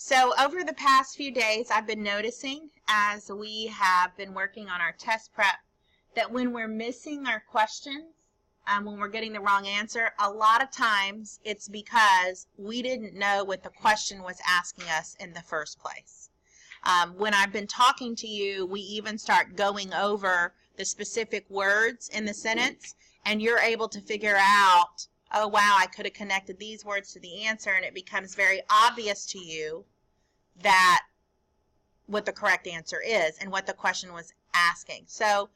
So over the past few days, I've been noticing as we have been working on our test prep that when we're missing our questions, when we're getting the wrong answer, a lot of times it's because we didn't know what the question was asking us in the first place. When I've been talking to you, we even start going over the specific words in the sentence, and you're able to figure out, oh wow, I could have connected these words to the answer, and it becomes very obvious to you that what the correct answer is and what the question was asking. So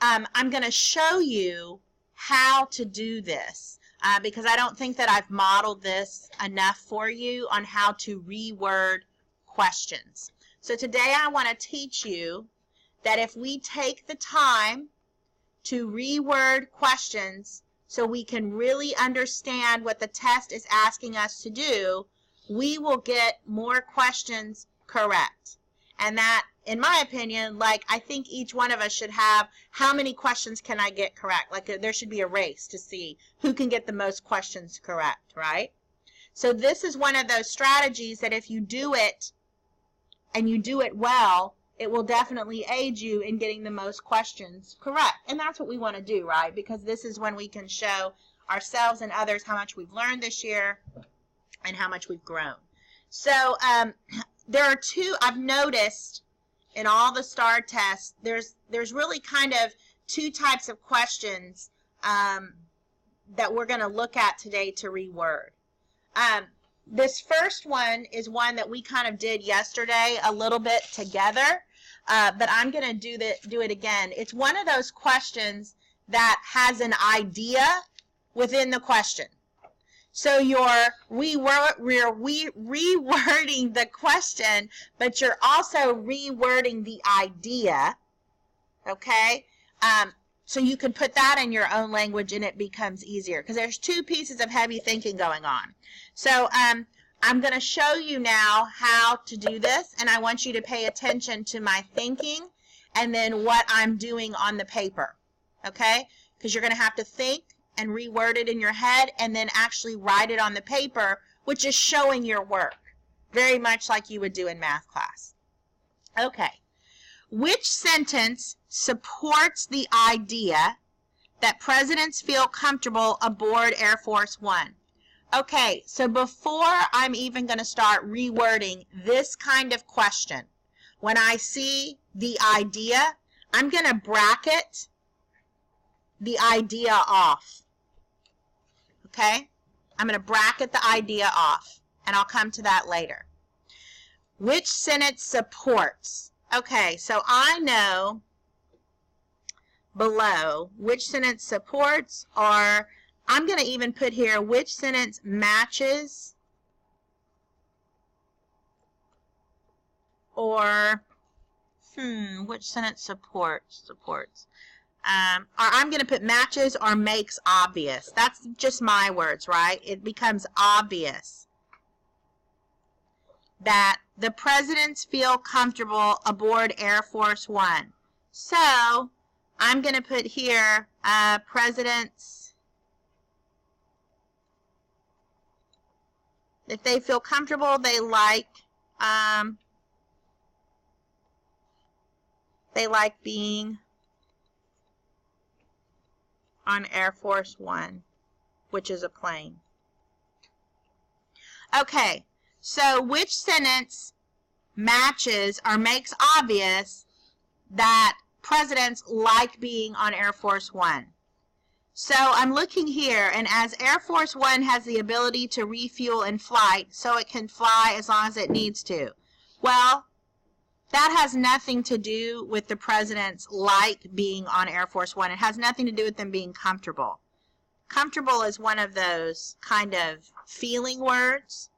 I'm going to show you how to do this because I don't think that I've modeled this enough for you on how to reword questions. So today I want to teach you that if we take the time to reword questions so we can really understand what the test is asking us to do, we will get more questions correct. And that, in my opinion, like I think each one of us should have, how many questions can I get correct? Like there should be a race to see who can get the most questions correct, right? So this is one of those strategies that if you do it and you do it well, it will definitely aid you in getting the most questions correct. And that's what we want to do, right? Because this is when we can show ourselves and others how much we've learned this year and how much we've grown. So there are two, I've noticed in all the STAR tests, there's really kind of two types of questions that we're going to look at today to reword. This first one is one that we kind of did yesterday a little bit together, but I'm going to do it again. It's one of those questions that has an idea within the question. So you're rewording the question, but you're also rewording the idea, okay? So you can put that in your own language and it becomes easier because there's two pieces of heavy thinking going on. So I'm going to show you now how to do this, and I want you to pay attention to my thinking and then what I'm doing on the paper, okay? Because you're going to have to think and reword it in your head and then actually write it on the paper, which is showing your work, very much like you would do in math class. Okay. Which sentence supports the idea that presidents feel comfortable aboard Air Force One? Okay, so before I'm even going to start rewording this kind of question, when I see the idea, I'm going to bracket the idea off. Okay? I'm going to bracket the idea off, and I'll come to that later. Which sentence supports? Okay, so I know below which sentence supports, or I'm going to even put here which sentence matches, or which sentence supports. Or I'm going to put matches or makes obvious. That's just my words, right? It becomes obvious that the presidents feel comfortable aboard Air Force One. So I'm going to put here presidents, if they feel comfortable, they like being on Air Force One, which is a plane. Okay, so which sentence matches or makes obvious that presidents like being on Air Force One? So I'm looking here, and as Air Force One has the ability to refuel in flight, so it can fly as long as it needs to. Well, that has nothing to do with the presidents like being on Air Force One. It has nothing to do with them being comfortable. Comfortable is one of those kind of feeling words.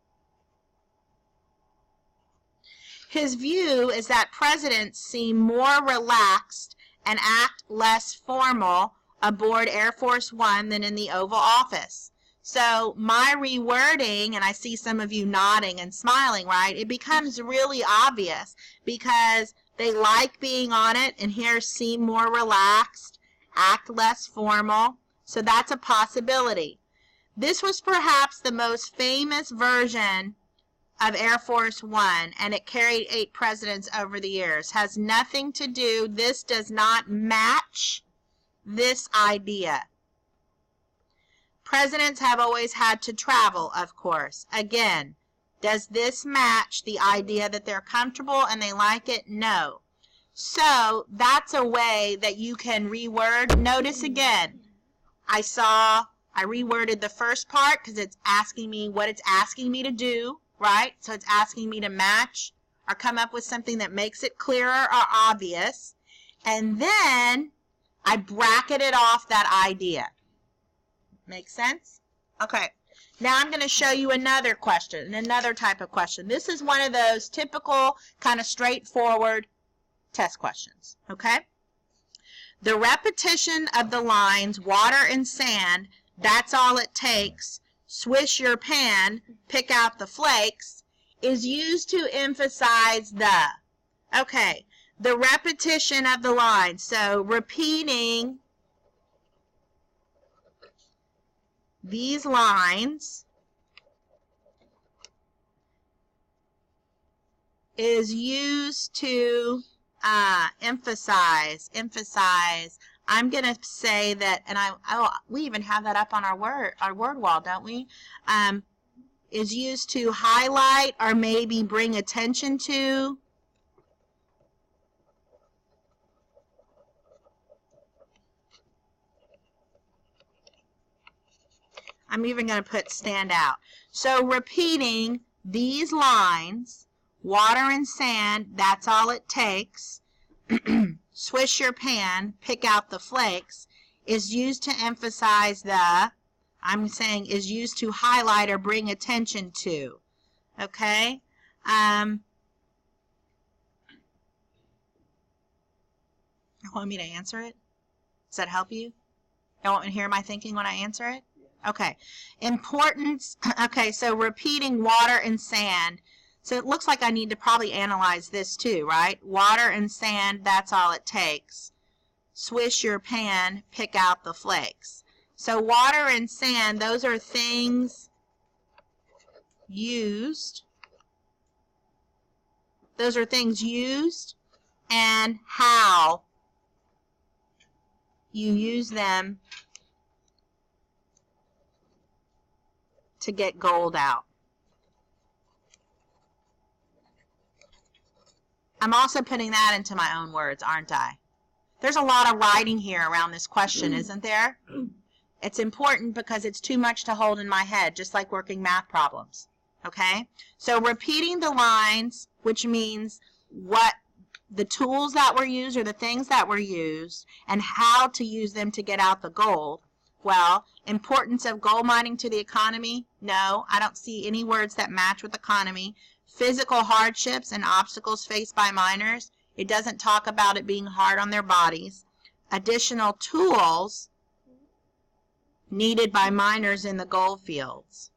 His view is that presidents seem more relaxed and act less formal aboard Air Force One than in the Oval Office. So my rewording, and I see some of you nodding and smiling, right? It becomes really obvious because they like being on it, and here seem more relaxed, act less formal. So that's a possibility. This was perhaps the most famous version of Air Force One, and it carried 8 presidents over the years. Has nothing to do, this does not match this idea. Presidents have always had to travel, of course. Again, does this match the idea that they're comfortable and they like it? No. So that's a way that you can reword. Notice again, I reworded the first part because it's asking me what it's asking me to do, right? So it's asking me to match or come up with something that makes it clearer or obvious. And then I bracketed off that idea. Make sense? Okay. Now I'm going to show you another question, another type of question. This is one of those typical kind of straightforward test questions. Okay? The repetition of the lines water and sand, that's all it takes, swish your pan, pick out the flakes, is used to emphasize the. Okay. The repetition of the lines. So repeating these lines is used to emphasize. I'm going to say that, and we even have that up on our word wall, don't we? Is used to highlight or maybe bring attention to. I'm even going to put stand out. So repeating these lines, water and sand, that's all it takes, swish your pan, pick out the flakes, is used to emphasize the, I'm saying is used to highlight or bring attention to. Okay? You want me to answer it? Does that help you? You want me to hear my thinking when I answer it? Okay. Importance. Okay, so repeating water and sand. So it looks like I need to probably analyze this too, right? Water and sand, that's all it takes. Swish your pan, pick out the flakes. So water and sand, those are things used. Those are things used and how you use them to get gold out. I'm also putting that into my own words, aren't I? There's a lot of writing here around this question, isn't there? It's important because it's too much to hold in my head, just like working math problems. Okay? So repeating the lines, which means what the tools that were used or the things that were used and how to use them to get out the gold. Well, importance of gold mining to the economy? No, I don't see any words that match with economy. Physical hardships and obstacles faced by miners. It doesn't talk about it being hard on their bodies. Additional tools needed by miners in the gold fields.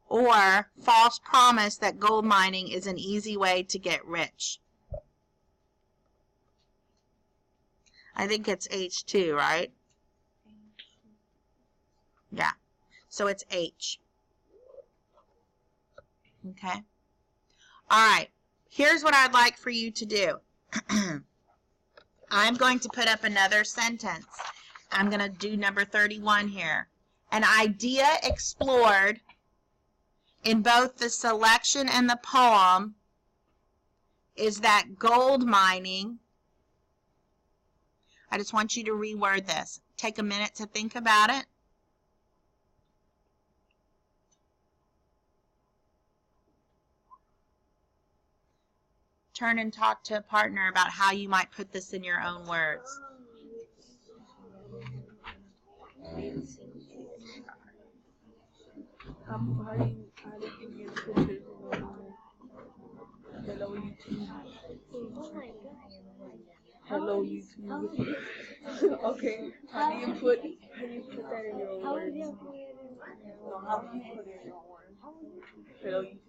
Or false promise that gold mining is an easy way to get rich. I think it's H2, right? Yeah. So it's H. Okay. All right. Here's what I'd like for you to do. I'm going to put up another sentence. I'm going to do number 31 here. An idea explored in both the selection and the poem is that gold mining, I just want you to reword this. Take a minute to think about it. Turn and talk to a partner about how you might put this in your own words. Hello YouTube. Hello YouTube. Okay. How do you put that in your own words? No, how do you put it in your own words? Hello YouTube.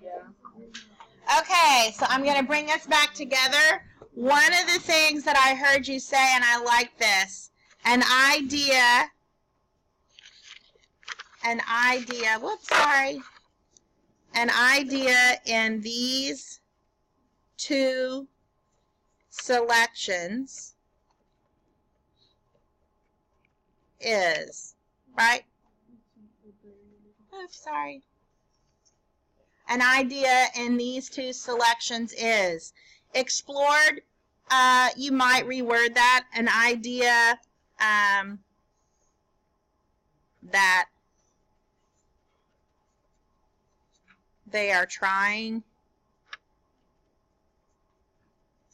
Yeah. Okay, so I'm going to bring us back together. One of the things that I heard you say, and I like this, An idea, an idea in these two selections is, right? Oops, sorry. An idea in these two selections is explored. You might reword that. An idea that they are trying.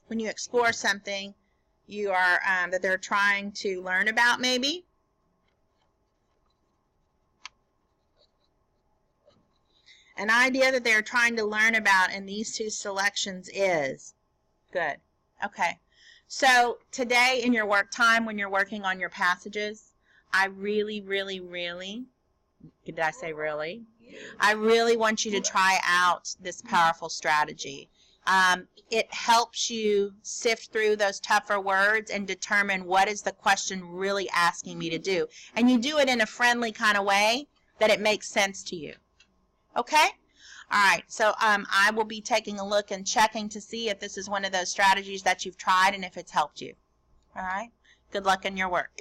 When you explore something, you are that they're trying to learn about, maybe. An idea that they're trying to learn about in these two selections is. Good. Okay. So today in your work time, when you're working on your passages, I really, did I say really? I really want you to try out this powerful strategy. It helps you sift through those tougher words and determine what is the question really asking me to do. And you do it in a friendly kind of way that it makes sense to you. Okay? All right, so I will be taking a look and checking to see if this is one of those strategies that you've tried and if it's helped you. All right? Good luck in your work.